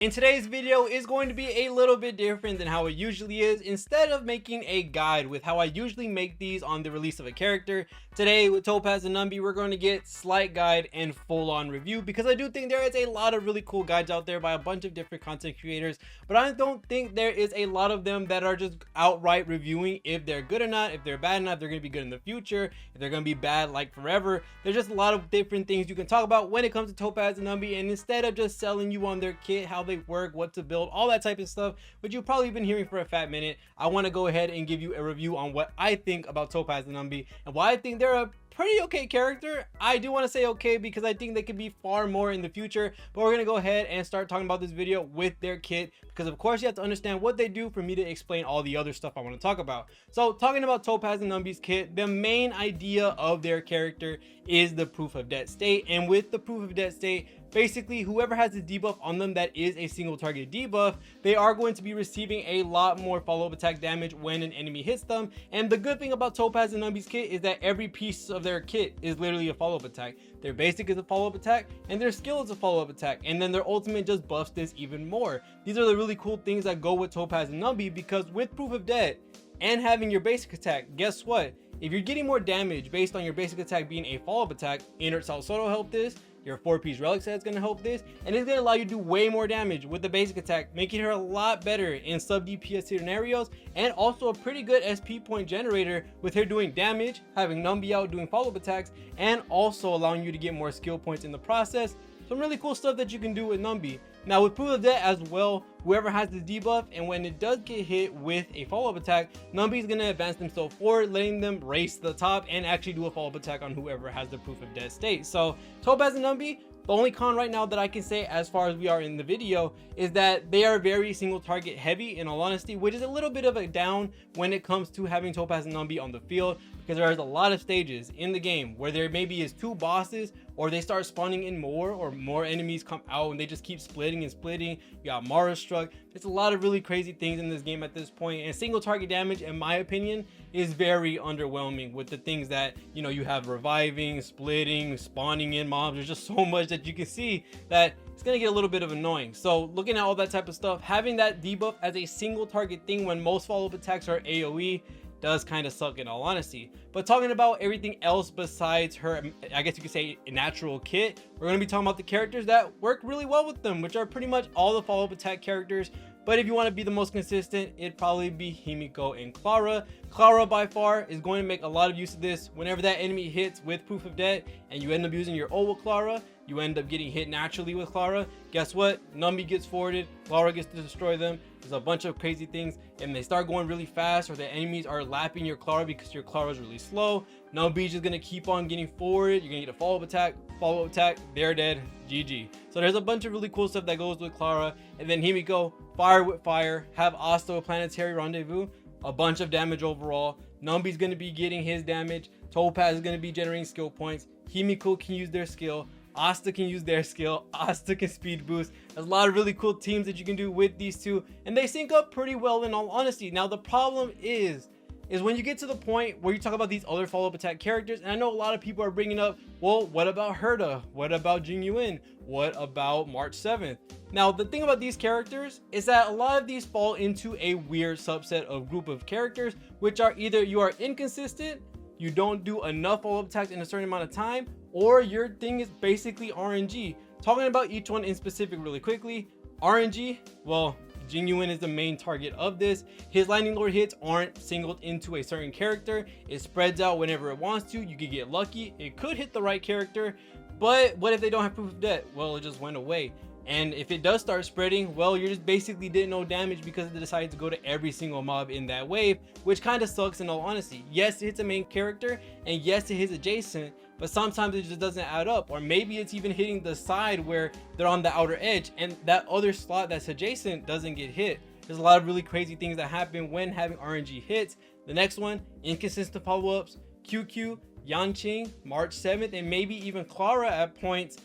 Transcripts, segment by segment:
In today's video is going to be a little bit different than how it usually is. Instead of making a guide with how I usually make these on the release of a character, today with Topaz and Numby, we're going to get slight guide and full-on review, because I do think there is a lot of really cool guides out there by a bunch of different content creators, but I don't think there is a lot of them that are just outright reviewing if they're good or not, if they're bad enough, they're going to be good in the future, if they're going to be bad like forever. There's just a lot of different things you can talk about when it comes to Topaz and Numby, and instead of just selling you on their kit, how they work, what to build, all that type of stuff, which you've probably been hearing for a fat minute, I want to go ahead and give you a review on what I think about Topaz and Numby and why I think they're a pretty okay character. I do want to say okay because I think they could be far more in the future, but we're gonna go ahead and start talking about this video with their kit, because of course you have to understand what they do for me to explain all the other stuff I want to talk about. So talking about Topaz and Numby's kit, the main idea of their character is the proof of death state, and with the proof of death state, basically whoever has the debuff on them that is a single target debuff, they are going to be receiving a lot more follow-up attack damage when an enemy hits them. And the good thing about Topaz and Numby's kit is that every piece of their kit is literally a follow-up attack. Their basic is a follow-up attack, and their skill is a follow-up attack, and then their ultimate just buffs this even more. These are the really cool things that go with Topaz and Numby, because with proof of death and having your basic attack, guess what? If you're getting more damage based on your basic attack being a follow-up attack, Inert Salsoto help this, your 4-piece relic set is going to help this, and it's going to allow you to do way more damage with the basic attack, making her a lot better in sub DPS scenarios, and also a pretty good SP point generator with her doing damage, having Numby out doing follow-up attacks, and also allowing you to get more skill points in the process. Some really cool stuff that you can do with Numby. Now with proof of death as well, whoever has the debuff, and when it does get hit with a follow-up attack, Numby is going to advance themselves forward, letting them race to the top and actually do a follow-up attack on whoever has the proof of death state. So Topaz and Numby, the only con right now that I can say as far as we are in the video is that they are very single target heavy, in all honesty, which is a little bit of a down when it comes to having Topaz and Numby on the field, because there's a lot of stages in the game where there maybe is 2 bosses, or they start spawning in more, or more enemies come out and they just keep splitting and splitting. You got Mara struck. There's a lot of really crazy things in this game at this point, and single target damage, in my opinion, is very underwhelming with the things that, you know, you have reviving, splitting, spawning in mobs. There's just so much that you can see that it's gonna get a little bit of annoying. So looking at all that type of stuff, having that debuff as a single target thing when most follow-up attacks are AoE does kind of suck, in all honesty. But talking about everything else besides her, I guess you could say, natural kit, we're going to be talking about the characters that work really well with them, which are pretty much all the follow-up attack characters. But if you want to be the most consistent, it'd probably be Himiko and Clara. Clara by far is going to make a lot of use of this. Whenever that enemy hits with proof of death and you end up using your ult with Clara, you end up getting hit naturally with Clara. Guess what? Numby gets forwarded, Clara gets to destroy them. There's a bunch of crazy things, and they start going really fast, or the enemies are lapping your Clara because your Clara is really slow. Numby's just gonna keep on getting forward. You're gonna get a follow-up attack, they're dead, GG. So there's a bunch of really cool stuff that goes with Clara. And then Himiko, fire with fire, have Asta with planetary rendezvous, a bunch of damage overall. Numby's gonna be getting his damage, Topaz is gonna be generating skill points, Himiko can use their skill, Asta can use their skill, Asta can speed boost. There's a lot of really cool teams that you can do with these two, and they sync up pretty well, in all honesty. Now the problem is when you get to the point where you talk about these other follow-up attack characters, and I know a lot of people are bringing up, well, what about Herta? What about Jing Yuan? What about March 7th? Now the thing about these characters is that a lot of these fall into a weird subset of group of characters, which are either you are inconsistent, you don't do enough follow-up attacks in a certain amount of time, or your thing is basically RNG. Talking about each one in specific really quickly, RNG, well, Jing Yuan is the main target of this. His Lightning Lord hits aren't singled into a certain character. It spreads out whenever it wants to. You could get lucky. It could hit the right character, but what if they don't have proof of death? Well, it just went away. And if it does start spreading, well, you're just basically did no damage because it decided to go to every single mob in that wave, which kind of sucks, in all honesty. Yes, it hits a main character, and yes, it hits adjacent, but sometimes it just doesn't add up. Or maybe it's even hitting the side where they're on the outer edge, and that other slot that's adjacent doesn't get hit. There's a lot of really crazy things that happen when having RNG hits. The next one, inconsistent follow-ups, QQ, Yanqing, March 7th, and maybe even Clara at points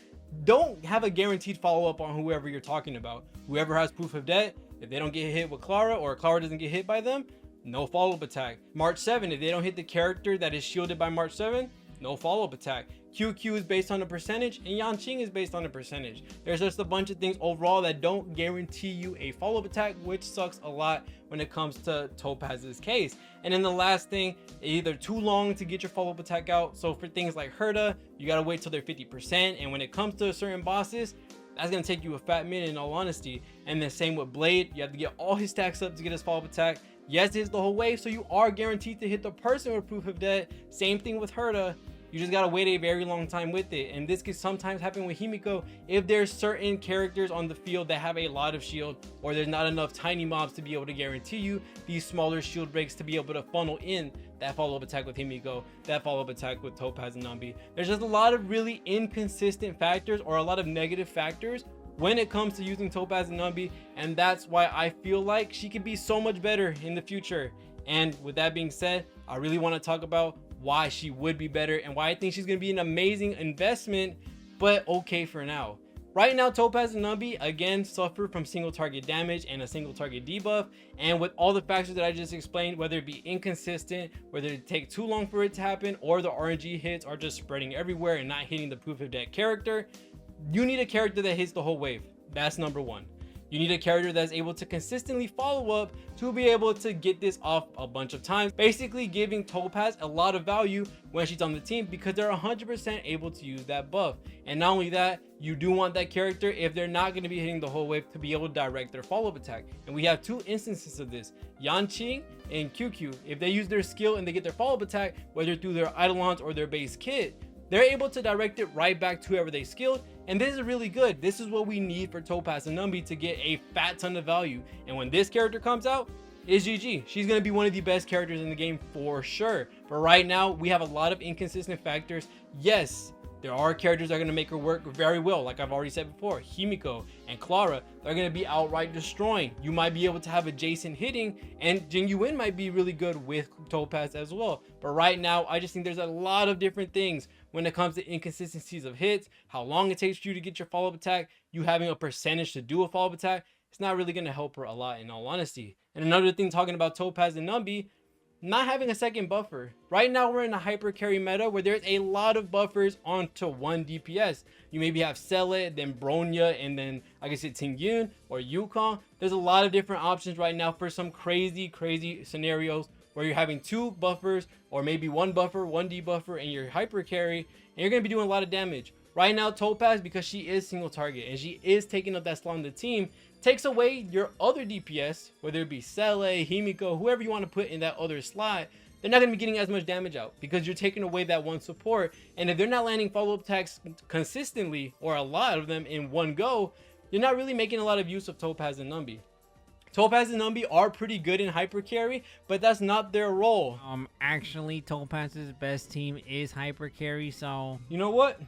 don't have a guaranteed follow-up on whoever you're talking about. Whoever has proof of death, if they don't get hit with Clara, or Clara doesn't get hit by them, no follow-up attack. March 7, if they don't hit the character that is shielded by March 7, no follow-up attack. QQ is based on a percentage, and Yanqing is based on a percentage. There's just a bunch of things overall that don't guarantee you a follow-up attack, which sucks a lot when it comes to Topaz's case. And then the last thing, either too long to get your follow-up attack out. So for things like Herta, you gotta wait till they're 50%, and when it comes to certain bosses, that's gonna take you a fat minute in all honesty. And the same with Blade, you have to get all his stacks up to get his follow-up attack. Yes, it hits the whole wave, so you are guaranteed to hit the person with proof of death. Same thing with Herta. You just gotta wait a very long time with it, and this can sometimes happen with Himiko if there's certain characters on the field that have a lot of shield, or there's not enough tiny mobs to be able to guarantee you these smaller shield breaks to be able to funnel in that follow-up attack with Himiko, that follow-up attack with Topaz and Numby. There's just a lot of really inconsistent factors, or a lot of negative factors when it comes to using Topaz and Numby, and that's why I feel like she could be so much better in the future. And with that being said, I really want to talk about why she would be better and why I think she's going to be an amazing investment, but okay for now. Right now, Topaz and Numby again suffer from single target damage and a single target debuff, and with all the factors that I just explained, whether it be inconsistent, whether it take too long for it to happen, or the RNG hits are just spreading everywhere and not hitting the proof of death character, you need a character that hits the whole wave. That's number one. You need a character that's able to consistently follow up to be able to get this off a bunch of times, basically giving Topaz a lot of value when she's on the team because they're 100% able to use that buff. And not only that, you do want that character, if they're not going to be hitting the whole wave, to be able to direct their follow-up attack. And we have two instances of this, Yanqing and QQ. If they use their skill and they get their follow-up attack, whether through their Eidolons or their base kit, they're able to direct it right back to whoever they skilled, and this is really good. This is what we need for Topaz and Numby to get a fat ton of value. And when this character comes out, it's GG. She's going to be one of the best characters in the game for sure. But right now, we have a lot of inconsistent factors. Yes, there are characters that are going to make her work very well. Like I've already said before, Himiko and Clara, they're going to be outright destroying. You might be able to have adjacent hitting, and Jing Yuan might be really good with Topaz as well. But right now, I just think there's a lot of different things when it comes to inconsistencies of hits, how long it takes for you to get your follow-up attack, you having a percentage to do a follow-up attack. It's not really going to help her a lot in all honesty. And another thing, talking about Topaz and Numby, not having a second buffer. Right now we're in a hyper carry meta where there's a lot of buffers onto one DPS. You maybe have Seele, then Bronya, and then like I said, Tingyun or Yukong. There's a lot of different options right now for some crazy scenarios where you're having two buffers, or maybe one buffer, one debuffer, and you're hyper carry, and you're going to be doing a lot of damage. Right now, Topaz, because she is single target and she is taking up that slot on the team, takes away your other DPS, whether it be Seele, Himiko, whoever you want to put in that other slot. They're not going to be getting as much damage out because you're taking away that one support. And if they're not landing follow-up attacks consistently, or a lot of them in one go, you're not really making a lot of use of Topaz and Numby. Topaz and Numby are pretty good in hyper carry, but that's not their role. Actually, Topaz's best team is hyper carry, so you know what?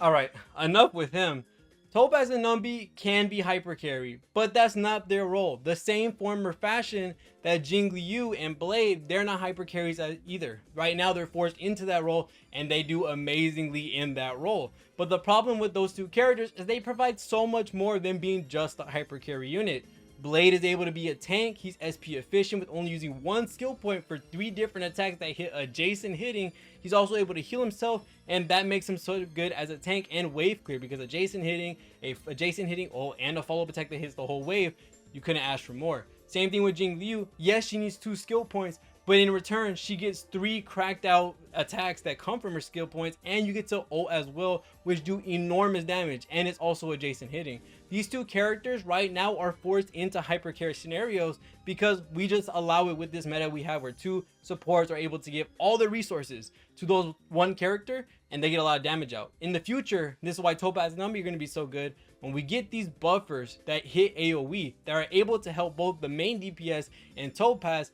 All right, enough with him. Topaz and Numby can be hyper carry, but that's not their role. The same form or fashion that Jing Liu and Blade, they're not hyper carries either. Right now, they're forced into that role, and they do amazingly in that role. But the problem with those two characters is they provide so much more than being just a hyper carry unit. Blade is able to be a tank. He's SP efficient with only using one skill point for 3 different attacks that hit adjacent hitting. He's also able to heal himself, and that makes him so good as a tank and wave clear, because adjacent hitting, and a follow-up attack that hits the whole wave, you couldn't ask for more. Same thing with Jing Liu. Yes, she needs 2 skill points, but in return, she gets 3 cracked out attacks that come from her skill points, and you get to ult as well, which do enormous damage, and it's also adjacent hitting. These two characters right now are forced into hyper carry scenarios because we just allow it with this meta we have, where 2 supports are able to give all the resources to those one character, and they get a lot of damage out. In the future, this is why Topaz and Numby are going to be so good. When we get these buffers that hit AoE, that are able to help both the main DPS and Topaz,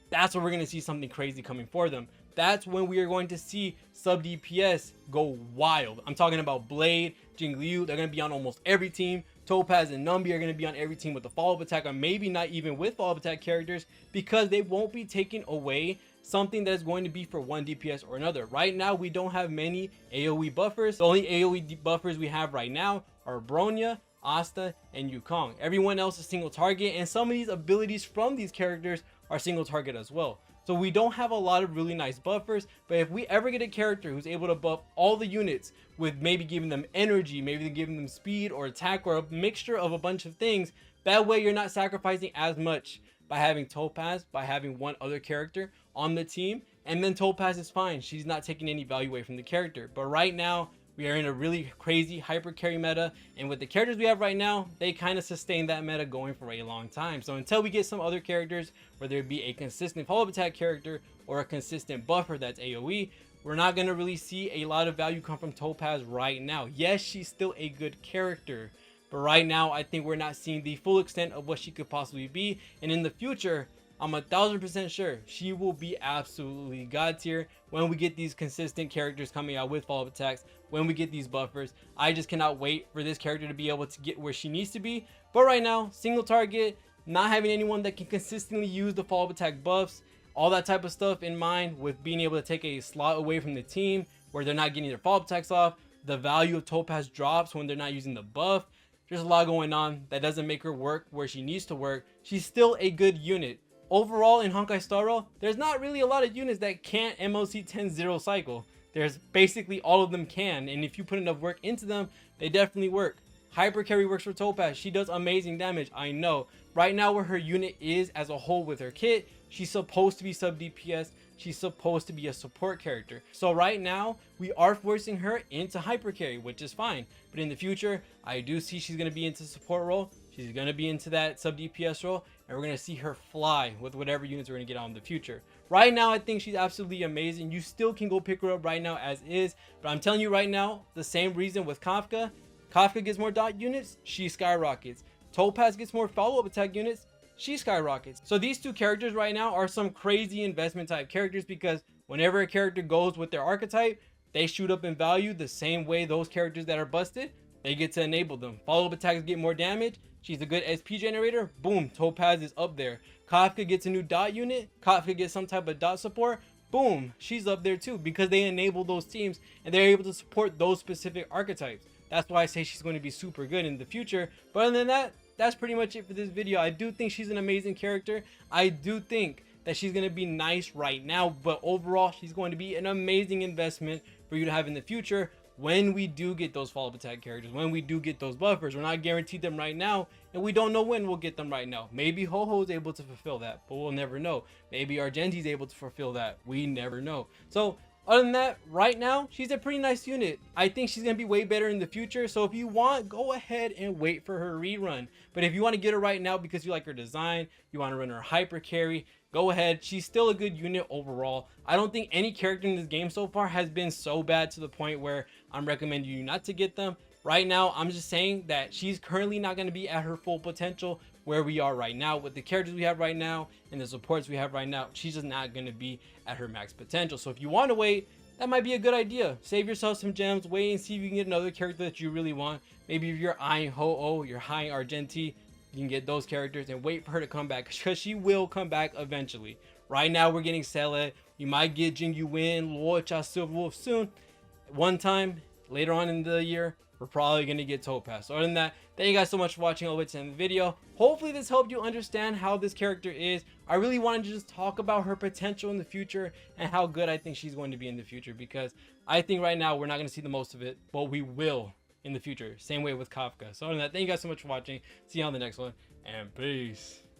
that's when we're going to see something crazy coming for them. That's when we are going to see SUBDPS go wild. I'm talking about Blade, Jing Liu, they're going to be on almost every team. Topaz and Numby are going to be on every team with the follow-up attack, or maybe not even with follow-up attack characters, because they won't be taking away something that is going to be for one DPS or another. Right now, we don't have many AoE buffers. The only AoE buffers we have right now are Bronya, Asta, and Yukong. Everyone else is single target, and some of these abilities from these characters are single target as well. So we don't have a lot of really nice buffers, but if we ever get a character who's able to buff all the units with maybe giving them energy, maybe giving them speed or attack, or a mixture of a bunch of things, that way you're not sacrificing as much by having Topaz, by having one other character on the team, and then Topaz is fine. She's not taking any value away from the character. But right now, we are in a really crazy hyper carry meta, and with the characters we have right now, they kind of sustain that meta going for a long time. So until we get some other characters, whether it be a consistent follow-up attack character or a consistent buffer that's AoE, we're not going to really see a lot of value come from Topaz right now. Yes, she's still a good character, but right now I think we're not seeing the full extent of what she could possibly be, and in the future, I'm 1000% sure she will be absolutely god tier when we get these consistent characters coming out with follow-up attacks, when we get these buffers. I just cannot wait for this character to be able to get where she needs to be. But right now, single target, not having anyone that can consistently use the follow-up attack buffs, all that type of stuff in mind, with being able to take a slot away from the team where they're not getting their follow-up attacks off, the value of Topaz drops when they're not using the buff. There's a lot going on that doesn't make her work where she needs to work. She's still a good unit. Overall, in Honkai Star Rail, there's not really a lot of units that can't MOC 10-0 cycle. There's basically all of them can, and if you put enough work into them, they definitely work. Hyper carry works for Topaz. She does amazing damage, I know. Right now where her unit is as a whole with her kit, she's supposed to be sub DPS. She's supposed to be a support character. So right now, we are forcing her into hyper carry, which is fine. But in the future, I do see she's going to be into support role. She's going to be into that sub DPS role, and we're going to see her fly with whatever units we're going to get on in the future. Right now, I think she's absolutely amazing. You still can go pick her up right now as is, but I'm telling you right now, the same reason with Kafka. Kafka gets more dot units, she skyrockets. Topaz gets more follow-up attack units, she skyrockets. So these two characters right now are some crazy investment type characters, because whenever a character goes with their archetype, they shoot up in value the same way those characters that are busted, they get to enable them. Follow-up attacks get more damage. She's a good SP generator. Boom, Topaz is up there. Kafka gets a new dot unit. Kafka gets some type of dot support. Boom, she's up there too, because they enable those teams and they're able to support those specific archetypes. That's why I say she's going to be super good in the future. But other than that, that's pretty much it for this video. I do think she's an amazing character. I do think that she's going to be nice right now, but overall, she's going to be an amazing investment for you to have in the future. When we do get those follow-up attack characters, when we do get those buffers, we're not guaranteed them right now, and we don't know when we'll get them right now. Maybe Ho-Oh is able to fulfill that, but we'll never know. Maybe Argenti's able to fulfill that. We never know. So other than that, right now, she's a pretty nice unit. I think she's going to be way better in the future. So if you want, go ahead and wait for her rerun. But if you want to get her right now because you like her design, you want to run her hyper carry, go ahead. She's still a good unit overall. I don't think any character in this game so far has been so bad to the point where I'm recommending you not to get them. Right now, I'm just saying that she's currently not going to be at her full potential where we are right now. With the characters we have right now and the supports we have right now, she's just not going to be at her max potential. So if you want to wait, that might be a good idea. Save yourself some gems, wait and see if you can get another character that you really want. Maybe if you're eyeing Ho-Oh, you're eyeing Argenti, you can get those characters and wait for her to come back, because she will come back eventually. Right now, we're getting Seele. You might get Jingyu Win, Luocha, Silver Wolf soon. One time, later on in the year, we're probably going to get Topaz. So other than that, thank you guys so much for watching all the way to the end of the video. Hopefully this helped you understand how this character is. I really wanted to just talk about her potential in the future and how good I think she's going to be in the future, because I think right now we're not going to see the most of it, but we will in the future. Same way with Kafka. So other than that, thank you guys so much for watching. See you on the next one, and peace.